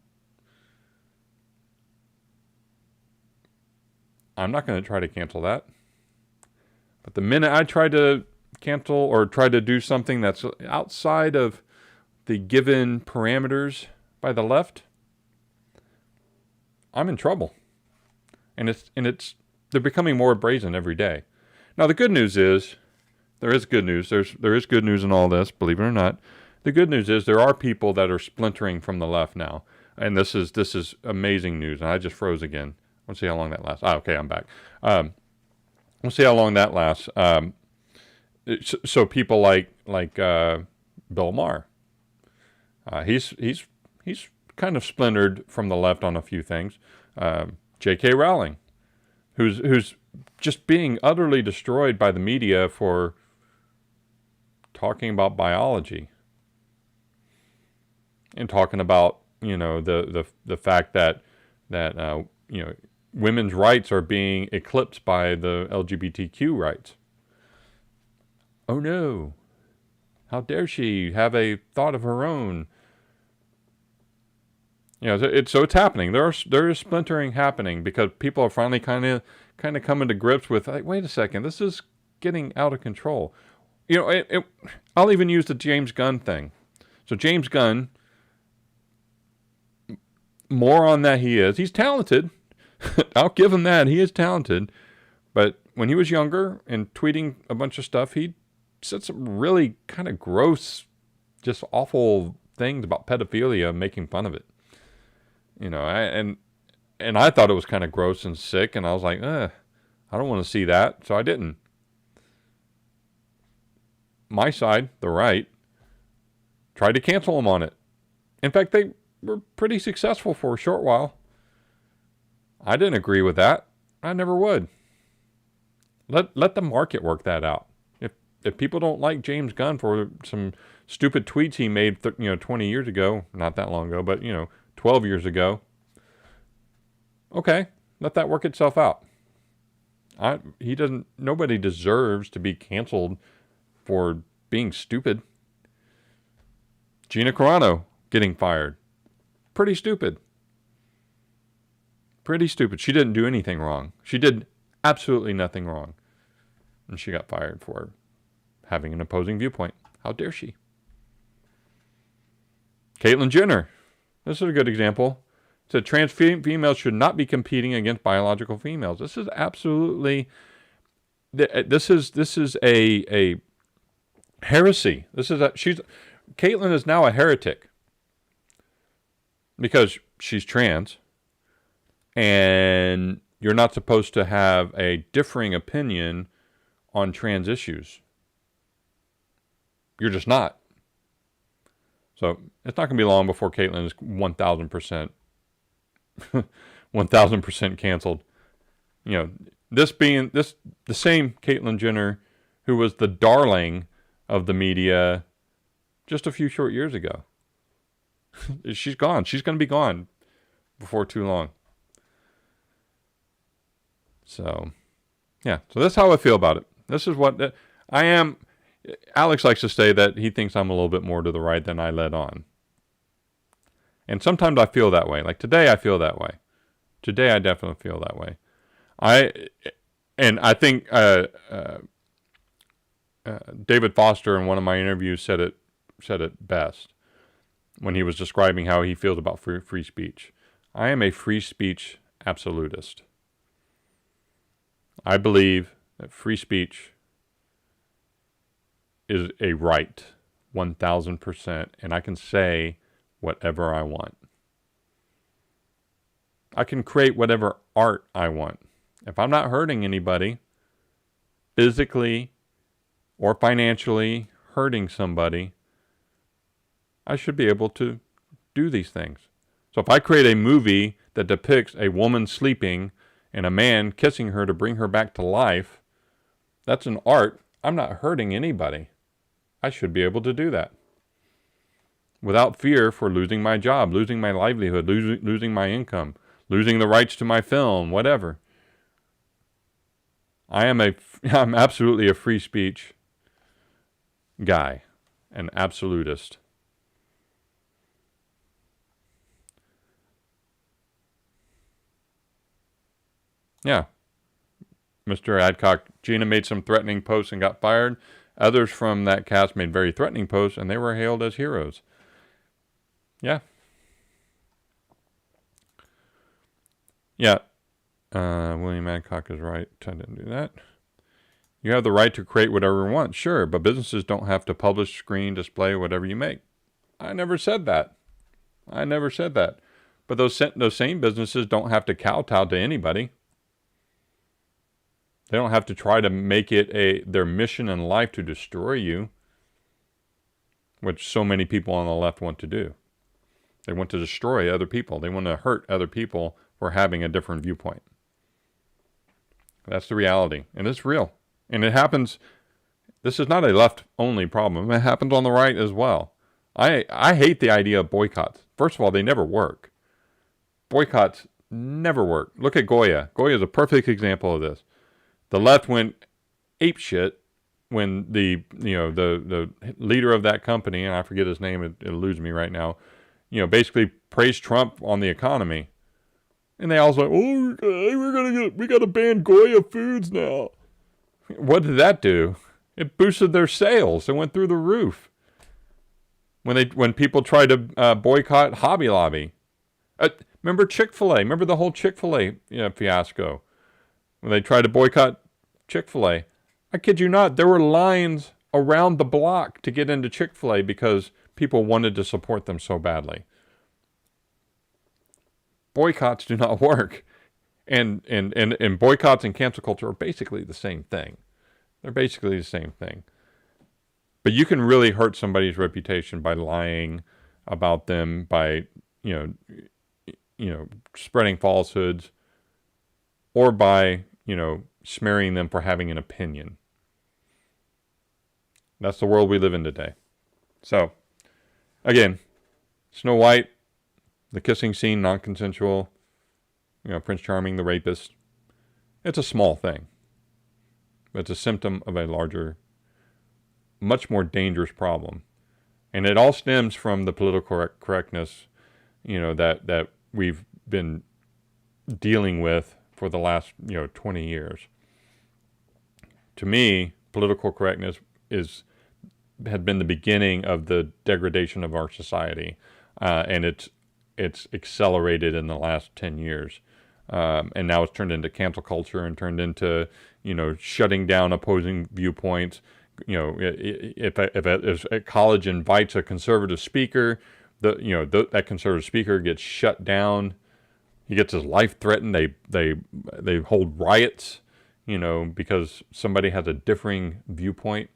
I'm not going to try to cancel that. But the minute I try to cancel or try to do something that's outside of the given parameters by the left, I'm in trouble. And they're becoming more brazen every day. Now the good news is, there is good news. There is good news in all this, believe it or not. The good news is there are people that are splintering from the left now. And this is amazing news. And I just froze again. Let's see how long that lasts. Okay, I'm back. We'll see how long that lasts. So people like Bill Maher, he's kind of splintered from the left on a few things. J.K. Rowling, who's just being utterly destroyed by the media for talking about biology and talking about the fact that women's rights are being eclipsed by the LGBTQ rights. Oh no, how dare she have a thought of her own? It's happening. There is splintering happening because people are finally kind of coming to grips with, like, wait a second, this is getting out of control. I'll even use the James Gunn thing. So James Gunn, moron that he is, he's talented. I'll give him that. He is talented. But when he was younger and tweeting a bunch of stuff, he said some really kind of gross, just awful things about pedophilia, making fun of it. And I thought it was kind of gross and sick, and I was like, I don't want to see that, so I didn't. My side, the right, tried to cancel him on it. In fact, they were pretty successful for a short while. I didn't agree with that. I never would. Let the market work that out. If people don't like James Gunn for some stupid tweets he made 20 years ago, not that long ago, but 12 years ago, okay, let that work itself out. Nobody deserves to be canceled for being stupid. Gina Carano getting fired. Pretty stupid. Pretty stupid. She didn't do anything wrong. She did absolutely nothing wrong. And she got fired for having an opposing viewpoint. How dare she? Caitlyn Jenner. This is a good example. It said trans females should not be competing against biological females. This is absolutely, this is a heresy. Caitlyn is now a heretic because she's trans, and you're not supposed to have a differing opinion on trans issues. You're just not. So it's not going to be long before Caitlyn is 1,000%, 1,000% canceled. You know, the same Caitlyn Jenner who was the darling of the media just a few short years ago. She's gone. She's going to be gone before too long. So, yeah. So that's how I feel about it. This is what I am. Alex likes to say that he thinks I'm a little bit more to the right than I let on. And sometimes I feel that way. Like today I feel that way. Today I definitely feel that way. I think David Foster in one of my interviews said it best when he was describing how he feels about free speech. I am a free speech absolutist. I believe that free speech is a right, 1,000%, and I can say whatever I want. I can create whatever art I want. If I'm not hurting anybody, physically or financially hurting somebody, I should be able to do these things. So if I create a movie that depicts a woman sleeping and a man kissing her to bring her back to life, that's an art. I'm not hurting anybody. I should be able to do that without fear for losing my job, losing my livelihood, losing my income, losing the rights to my film, whatever. I'm absolutely a free speech guy, an absolutist. Yeah. Mr. Adcock, Gina made some threatening posts and got fired. Others from that cast made very threatening posts, and they were hailed as heroes. Yeah. Yeah. William Adcock is right. I didn't do that. You have the right to create whatever you want, sure, but businesses don't have to publish, screen, display whatever you make. I never said that. But those same businesses don't have to kowtow to anybody. They don't have to try to make it their mission in life to destroy you, which so many people on the left want to do. They want to destroy other people. They want to hurt other people for having a different viewpoint. That's the reality, and it's real. And it happens. This is not a left-only problem. It happens on the right as well. I hate the idea of boycotts. First of all, they never work. Boycotts never work. Look at Goya. Goya is a perfect example of this. The left went apeshit when the leader of that company, and I forget his name, it eludes me right now, basically praised Trump on the economy. And they all was like, oh, we gotta ban Goya foods now. What did that do? It boosted their sales. It went through the roof. When people tried to boycott Hobby Lobby. Remember Chick-fil-A? Remember the whole Chick-fil-A fiasco? When they tried to boycott Chick-fil-A. I kid you not, there were lines around the block to get into Chick-fil-A because people wanted to support them so badly. Boycotts do not work. And boycotts and cancel culture are basically the same thing. They're basically the same thing. But you can really hurt somebody's reputation by lying about them, by, spreading falsehoods, or by, smearing them for having an opinion. That's the world we live in today. So, again, Snow White, the kissing scene, non-consensual, Prince Charming, the rapist. It's a small thing. But it's a symptom of a larger, much more dangerous problem. And it all stems from the political correctness, that we've been dealing with for the last, 20 years. To me, political correctness had been the beginning of the degradation of our society. And it's accelerated in the last 10 years. And now it's turned into cancel culture and turned into, shutting down opposing viewpoints. If a college invites a conservative speaker, that conservative speaker gets shut down. He gets his life threatened. They hold riots, because somebody has a differing viewpoint.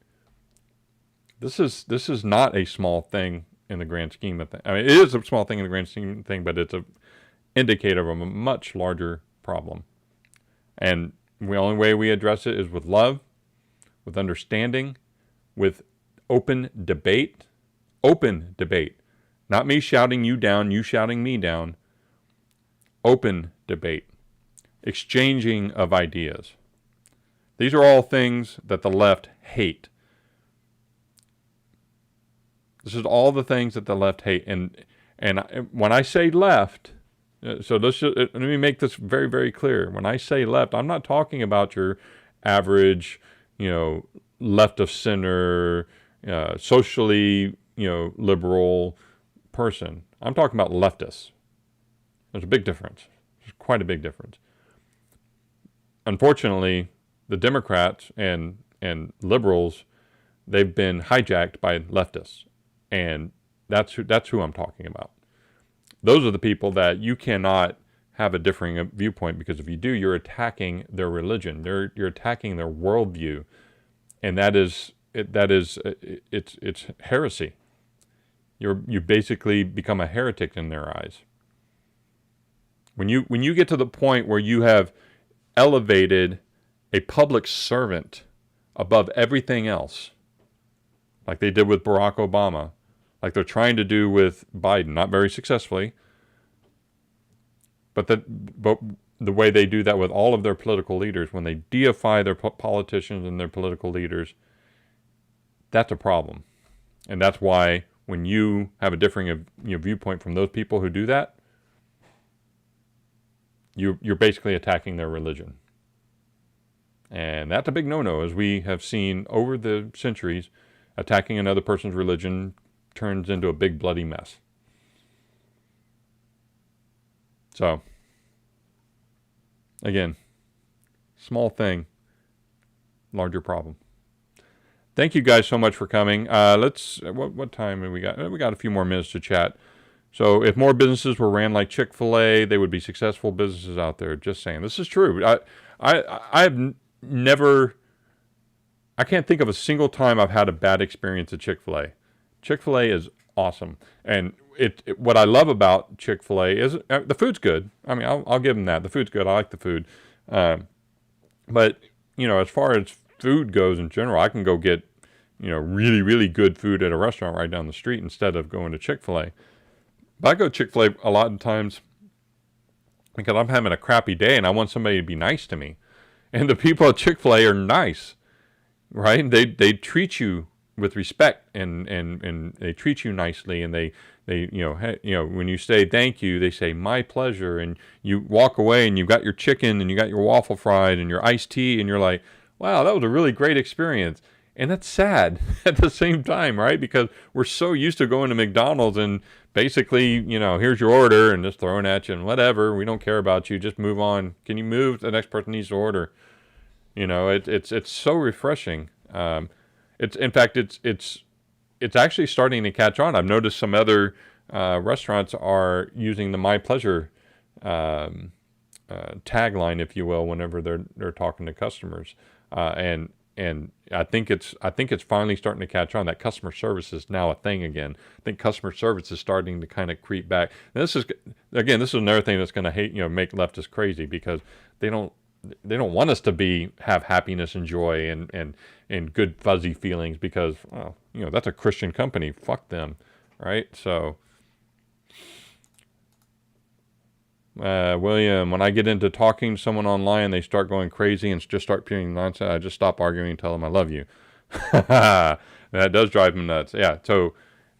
This is not a small thing in the grand scheme of things. I mean, it is a small thing in the grand scheme of things, but it's a indicator of a much larger problem. And the only way we address it is with love, with understanding, with open debate. Open debate. Not me shouting you down, you shouting me down. Open debate. Exchanging of ideas. These are all things that the left hate. This is all the things that the left hate. And when I say left, so let me make this very, very clear. When I say left, I'm not talking about your average, left of center, socially, liberal person. I'm talking about leftists. There's a big difference. There's quite a big difference. Unfortunately, the Democrats and liberals, they've been hijacked by leftists. And that's who I'm talking about. Those are the people that you cannot have a differing viewpoint, because if you do, you're attacking their religion. You're attacking their worldview, and it's heresy. You basically become a heretic in their eyes. When you get to the point where you have elevated a public servant above everything else, like they did with Barack Obama, like they're trying to do with Biden, not very successfully, but the way they do that with all of their political leaders, when they deify their politicians and their political leaders, that's a problem. And that's why when you have a differing viewpoint from those people who do that, you're basically attacking their religion. And that's a big no-no, as we have seen over the centuries. Attacking another person's religion turns into a big bloody mess. So, again, small thing, larger problem. Thank you guys so much for coming. What time have we got? We got a few more minutes to chat. So if more businesses were ran like Chick-fil-A, they would be successful businesses out there. Just saying. This is true. I've never... I can't think of a single time I've had a bad experience at Chick-fil-A. Chick-fil-A is awesome. And what I love about Chick-fil-A is the food's good. I mean, I'll give them that. The food's good. I like the food. But, as far as food goes in general, I can go get, really, really good food at a restaurant right down the street instead of going to Chick-fil-A. But I go to Chick-fil-A a lot of times because I'm having a crappy day and I want somebody to be nice to me. And the people at Chick-fil-A are nice. Right? They treat you with respect and they treat you nicely, and they when you say thank you, they say my pleasure, and you walk away and you've got your chicken and you got your waffle fried and your iced tea, and you're like, wow, that was a really great experience. And that's sad at the same time, right? Because we're so used to going to McDonald's and basically, here's your order and just throwing at you and whatever. We don't care about you. Just move on. Can you move? The next person needs to order. It's so refreshing. It's actually starting to catch on. I've noticed some other restaurants are using the My Pleasure tagline, if you will, whenever they're talking to customers. And I think it's finally starting to catch on that customer service is now a thing again. I think customer service is starting to kind of creep back. And this is another thing that's going to make leftists crazy, because they don't want us to have happiness and joy and good fuzzy feelings, because that's a Christian company. Fuck them, right? So, William, when I get into talking to someone online, they start going crazy and just start spewing nonsense. I just stop arguing and tell them I love you. That does drive me nuts. Yeah. So,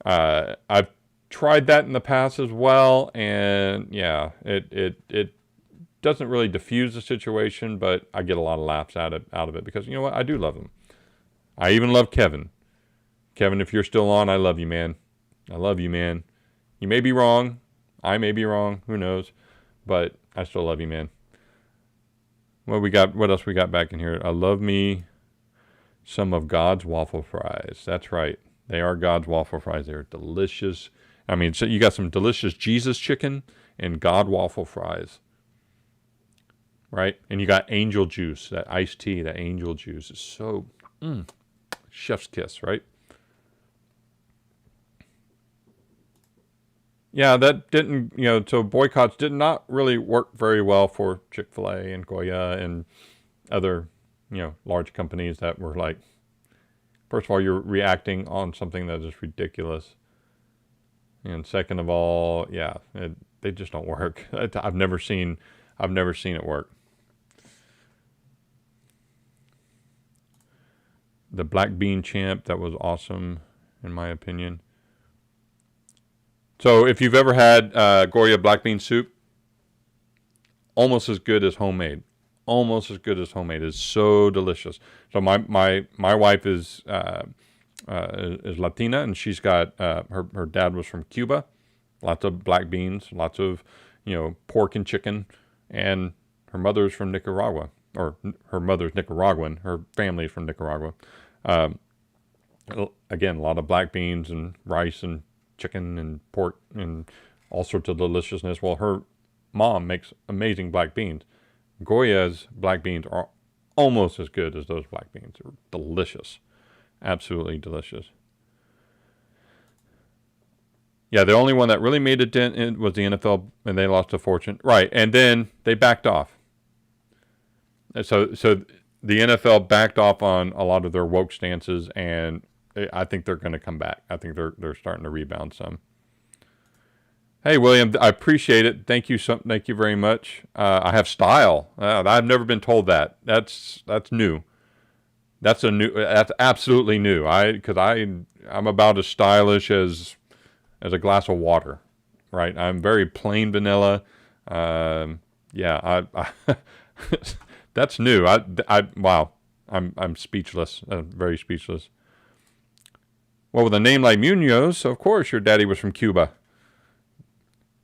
I've tried that in the past as well, and yeah, it doesn't really diffuse the situation, but I get a lot of laughs out of it, because you know what? I do love him. I even love Kevin. Kevin, if you're still on, I love you, man. I love you, man. You may be wrong. I may be wrong. Who knows? But I still love you, man. What we got? What else we got back in here? I love me some of God's waffle fries. That's right. They are God's waffle fries. They're delicious. I mean, so you got some delicious Jesus chicken and God waffle fries. Right? And you got angel juice, that iced tea, that angel juice is so chef's kiss, right? Yeah, that didn't, so boycotts did not really work very well for Chick-fil-A and Goya and other, large companies that were like, first of all, you're reacting on something that is ridiculous. And second of all, they just don't work. I've never seen it work. The black bean champ, that was awesome, in my opinion. So if you've ever had Goya black bean soup, almost as good as homemade. Almost as good as homemade. It's so delicious. So my wife is Latina, and she's got her dad was from Cuba. Lots of black beans, lots of pork and chicken, and her mother's from Nicaragua, or her mother's Nicaraguan. Her family's from Nicaragua. Again, a lot of black beans and rice and chicken and pork and all sorts of deliciousness. Well, her mom makes amazing black beans. Goya's black beans are almost as good as those black beans. They're delicious. Absolutely delicious. Yeah, the only one that really made a dent in was the NFL, and they lost a fortune. Right, and then they backed off. So the NFL backed off on a lot of their woke stances, and I think they're going to come back. I think they're starting to rebound some. Hey, William, I appreciate it. Thank you very much. I have style. I've never been told that. That's new. That's absolutely new. Because I'm about as stylish as a glass of water, right? I'm very plain vanilla. That's new. Wow. I'm speechless. Very speechless. Well, with a name like Munoz, of course your daddy was from Cuba.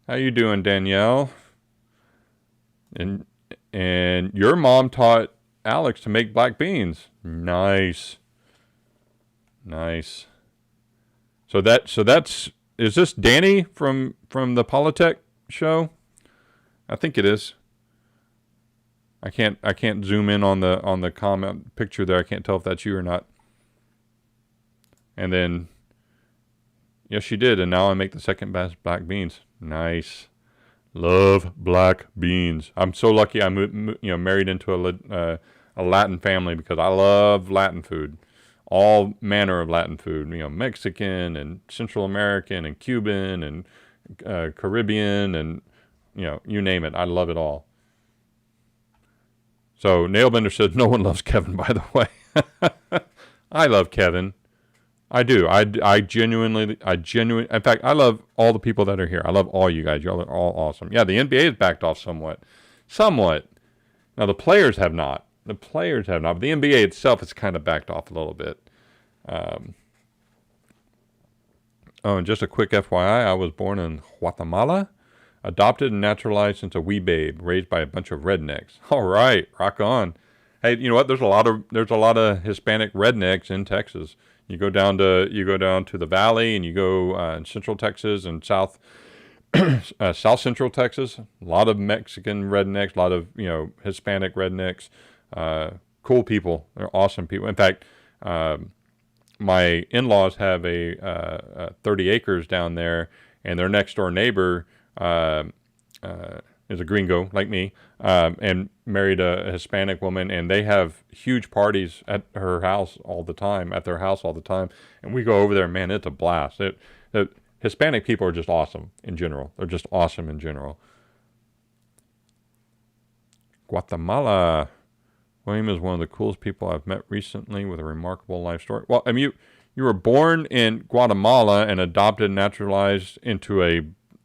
How you doing, Danielle? And your mom taught Alex to make black beans. Nice. So that's is this Danny from the Polytech show? I think it is. I can't zoom in on the comment picture there. I can't tell if that's you or not. And then, yes, she did. And now I make the second best black beans. Nice. Love black beans. I'm so lucky I'm married into a Latin family because I love Latin food. All manner of Latin food. Mexican and Central American and Cuban and Caribbean and you name it. I love it all. So Nailbender says no one loves Kevin, by the way. I love Kevin. I do. I genuinely. In fact, I love all the people that are here. I love all you guys. Y'all are all awesome. Yeah, the NBA has backed off somewhat. Now the players have not. But the NBA itself has kind of backed off a little bit. And just a quick FYI, I was born in Guatemala, adopted and naturalized into a wee babe, raised by a bunch of rednecks. All right, rock on. Hey, you know what? There's a lot of Hispanic rednecks in Texas. You go down to the valley, and you go in Central Texas and South Central Texas. A lot of Mexican rednecks, a lot of Hispanic rednecks. Cool people. They're awesome people. In fact, my in-laws have a 30 acres down there, and their next door neighbor is a gringo like me, and married a Hispanic woman, and they have huge parties at their house all the time, and we go over there, man, it's a blast. The Hispanic people are just awesome in general. They're just awesome in general. Guatemala. William is one of the coolest people I've met recently with a remarkable life story. Well, I mean, you were born in Guatemala and adopted and naturalized into a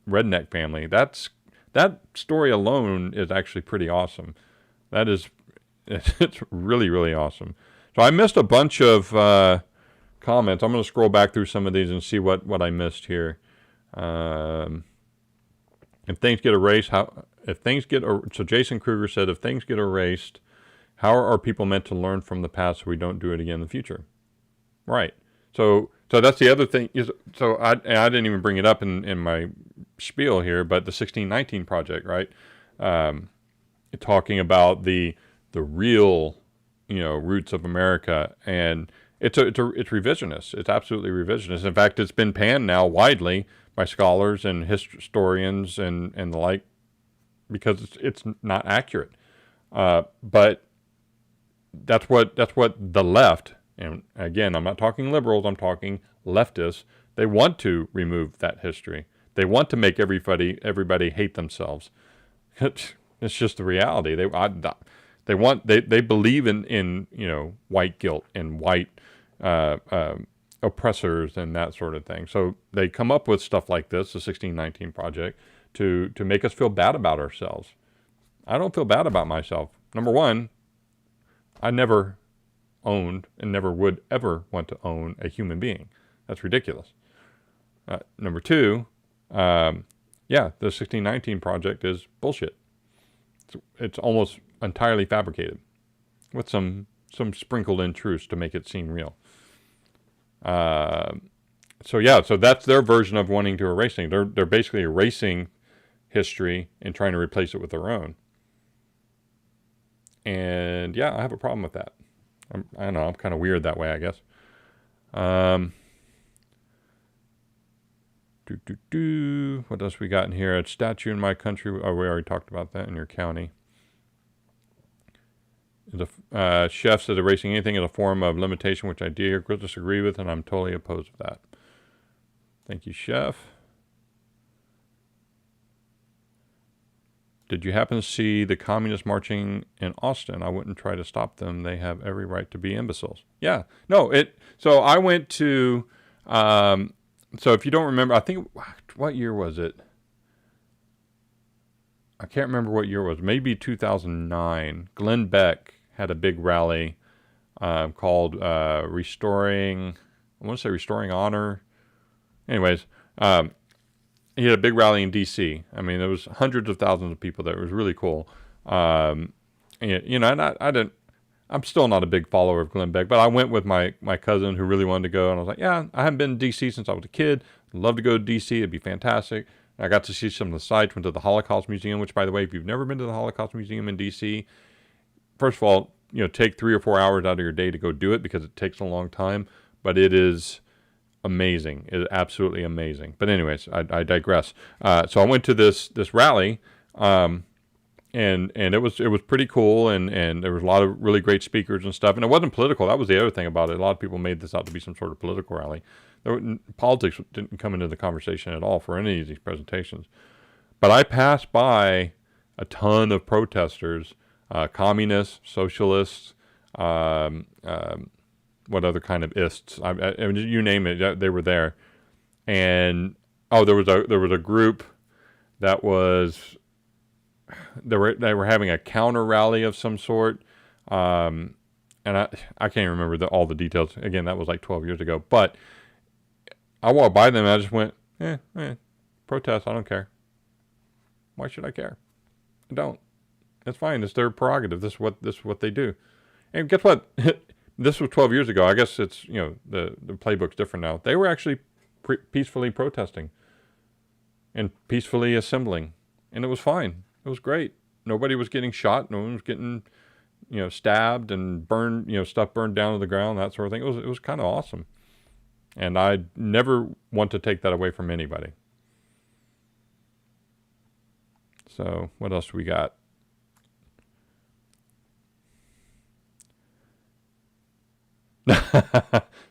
redneck family. That story alone is actually pretty awesome. It's really, really awesome. So I missed a bunch of comments. I'm going to scroll back through some of these and see what I missed here. If things get erased, so Jason Kruger said, if things get erased, how are people meant to learn from the past so we don't do it again in the future? Right. So that's the other thing. So I didn't even bring it up in my spiel here, but the 1619 Project, right? Talking about the real, roots of America, and it's revisionist. It's absolutely revisionist. In fact, it's been panned now widely by scholars and historians and the like, because it's not accurate. But that's what the left, and again, I'm not talking liberals, I'm talking leftists. They want to remove that history. They want to make everybody hate themselves. It's just the reality. They believe in white guilt and white oppressors and that sort of thing. So they come up with stuff like this, the 1619 Project, to make us feel bad about ourselves. I don't feel bad about myself. Number one, I never owned and never would ever want to own a human being. That's ridiculous. Number two, the 1619 Project is bullshit. It's almost entirely fabricated with some sprinkled in truths to make it seem real. So that's their version of wanting to erase things. They're basically erasing history and trying to replace it with their own. And I have a problem with that. I don't know, I'm kind of weird that way, I guess. What else we got in here? A statue in my country. Oh, we already talked about that. In your county. The chef says erasing anything is a form of limitation, which I disagree with, and I'm totally opposed to that. Thank you, Chef. Did you happen to see the communists marching in Austin? I wouldn't try to stop them. They have every right to be imbeciles. Yeah. No, so I went to, so if you don't remember, I think, what year was it? I can't remember what year it was. Maybe 2009. Glenn Beck had a big rally called Restoring Honor. Anyways, he had a big rally in D.C. I mean, there was hundreds of thousands of people there. It was really cool. And I didn't. I'm still not a big follower of Glenn Beck, but I went with my cousin who really wanted to go, and I was like, I haven't been to D.C. since I was a kid. I'd love to go to D.C. It'd be fantastic. And I got to see some of the sites. Went to the Holocaust Museum, which, by the way, if you've never been to the Holocaust Museum in D.C., first of all, take 3 or 4 hours out of your day to go do it because it takes a long time. But it is amazing. It is absolutely amazing. But anyways, I digress. So I went to this rally, and it was pretty cool, and there was a lot of really great speakers and stuff. And it wasn't political. That was the other thing about it. A lot of people made this out to be some sort of political rally. Politics didn't come into the conversation at all for any of these presentations. But I passed by a ton of protesters, communists, socialists, what other kind of ists? I mean, you name it, they were there. And there was a group that was they were having a counter rally of some sort, and I can't remember all the details. Again, that was like 12 years ago. But I walked by them and I just went, protest. I don't care. Why should I care? I don't. It's fine. It's their prerogative. This is what they do. And guess what? This was 12 years ago. I guess it's, the playbook's different now. They were actually peacefully protesting and peacefully assembling. And it was fine. It was great. Nobody was getting shot. No one was getting, stabbed and burned, stuff burned down to the ground, that sort of thing. It was kind of awesome. And I never want to take that away from anybody. So what else do we got?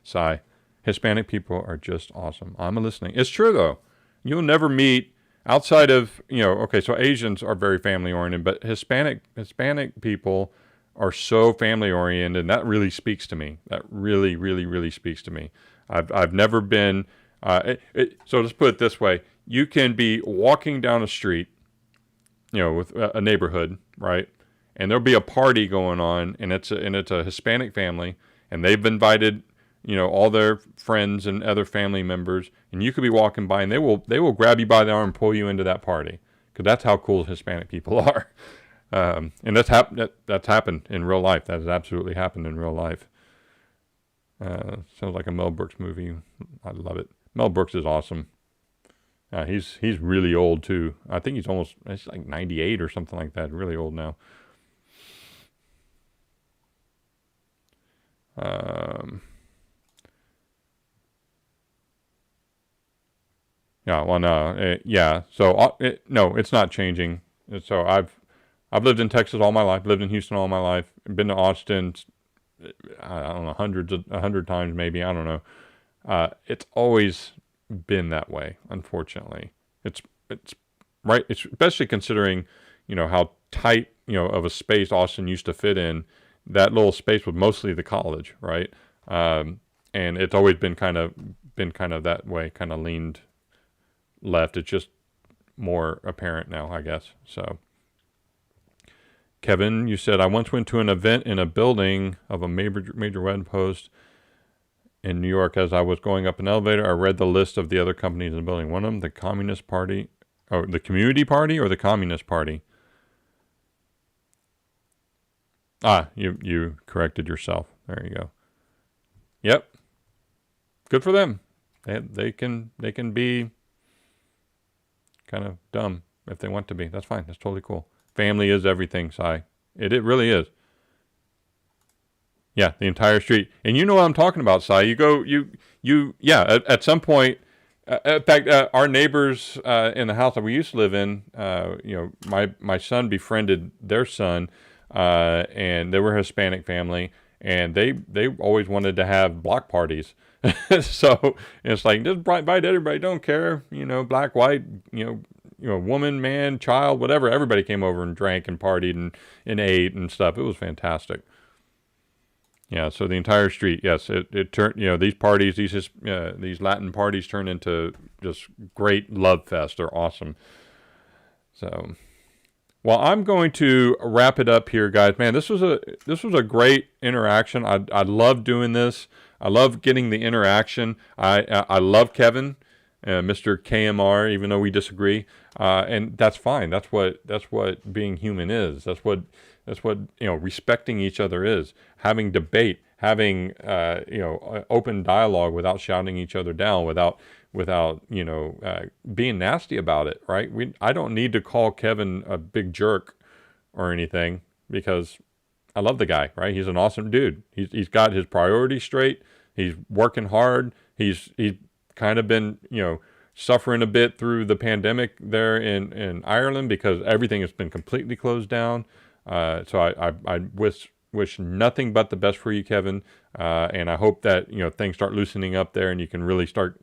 Sigh. Hispanic people are just awesome. I'm listening. It's true, though. You'll never meet outside of, so Asians are very family oriented, but Hispanic people are so family oriented, and that really speaks to me. That really, really, really speaks to me. I've never been, so let's put it this way. You can be walking down a street, with a neighborhood, right? And there'll be a party going on, and it's a Hispanic family, and they've invited, all their friends and other family members, and you could be walking by, and they will grab you by the arm and pull you into that party because that's how cool Hispanic people are. And that's happened in real life. That has absolutely happened in real life. Sounds like a Mel Brooks movie. I love it. Mel Brooks is awesome. He's really old too. I think he's like 98 or something like that. Really old now. Yeah, well, no, yeah. So no, it's not changing. So I've lived in Texas all my life. Lived in Houston all my life. Been to Austin. I don't know, 100 times maybe. I don't know. It's always been that way. Unfortunately, it's right. It's especially considering how tight of a space Austin used to fit in. That little space was mostly the college, right? And it's always been kind of that way, kind of leaned left. It's just more apparent now, I guess. So, Kevin, you said, I once went to an event in a building of a major web host in New York. As I was going up an elevator, I read the list of the other companies in the building. One of them, the Communist Party, or the Community Party, or the Communist Party. You corrected yourself. There you go. Yep. Good for them. They can be kind of dumb if they want to be. That's fine. That's totally cool. Family is everything, Sai. It really is. Yeah, the entire street. And you know what I'm talking about, Sai. At some point, in fact, our neighbors in the house that we used to live in, my son befriended their son, and they were a Hispanic family, and they always wanted to have block parties. So it's like, just invite everybody, don't care, black, white, woman, man, child, whatever. Everybody came over and drank and partied and ate and stuff. It was fantastic. Yeah, so the entire street, yes, it turned, these parties, these Latin parties turn into just great love fest. They're awesome. So, well, I'm going to wrap it up here, guys. Man, this was a great interaction. I love doing this. I love getting the interaction. I love Kevin, Mr. KMR, even though we disagree, and that's fine. That's what being human is. That's what respecting each other is. Having debate, having open dialogue without shouting each other down, without being nasty about it. Right? I don't need to call Kevin a big jerk or anything, because I love the guy. Right? He's an awesome dude. He's got his priorities straight. He's working hard. He's kind of been suffering a bit through the pandemic there in Ireland, because everything has been completely closed down. So I wish nothing but the best for you, Kevin. And I hope that, things start loosening up there and you can really start,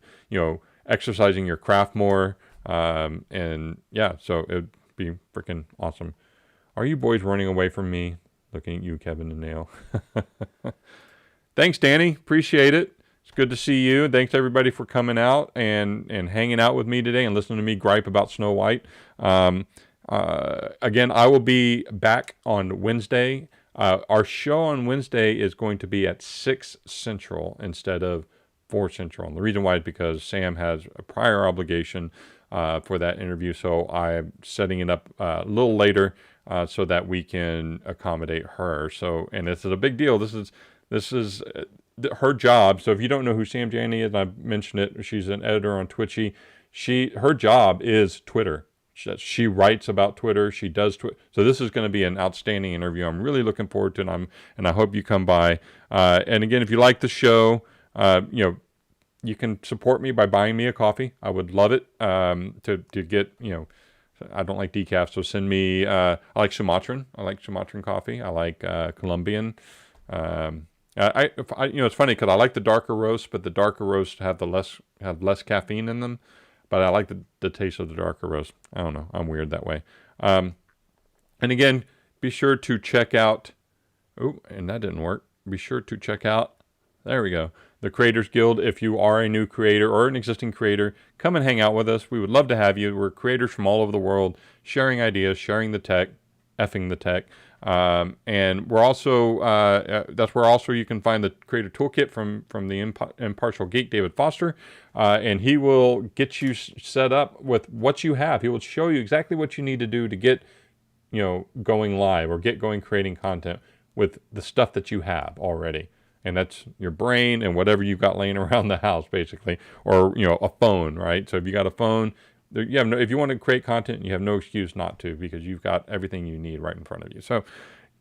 exercising your craft more. And yeah, so it'd be freaking awesome. Are you boys running away from me? Looking at you, Kevin and Nail. Thanks, Danny. Appreciate it. It's good to see you. Thanks everybody for coming out and hanging out with me today and listening to me gripe about Snow White. Again, I will be back on Wednesday. Our show on Wednesday is going to be at 6 Central instead of 4 Central. And the reason why is because Sam has a prior obligation for that interview. So I'm setting it up a little later so that we can accommodate her. So, and this is a big deal. This is her job. So if you don't know who Sam Janney is, I mentioned it. She's an editor on Twitchy. Her job is Twitter. She writes about Twitter. She does Twitter. So this is going to be an outstanding interview. I'm really looking forward to it. And I hope you come by. And again, if you like the show, you can support me by buying me a coffee. I would love it to get, I don't like decaf, so send me, I like Sumatran. I like Sumatran coffee. I like Colombian. It's funny because I like the darker roasts, but the darker roasts have less caffeine in them. But I like the taste of the darker roast. I don't know. I'm weird that way. And again, be sure to check out. Oh, and that didn't work. Be sure to check out. There we go. The Creators Guild. If you are a new creator or an existing creator, come and hang out with us. We would love to have you. We're creators from all over the world, sharing ideas, sharing the tech, effing the tech. And we're also that's where also you can find the Creator Toolkit from the Impartial Geek, David Foster, and he will get you set up with what you have. He will show you exactly what you need to do to get going live or get going creating content with the stuff that you have already. And that's your brain and whatever you've got laying around the house, basically, or a phone, right? So if you got a phone, if you want to create content, you have no excuse not to, because you've got everything you need right in front of you. So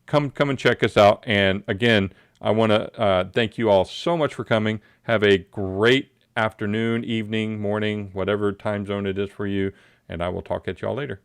come and check us out. And again, I want to thank you all so much for coming. Have a great afternoon, evening, morning, whatever time zone it is for you. And I will talk at you all later.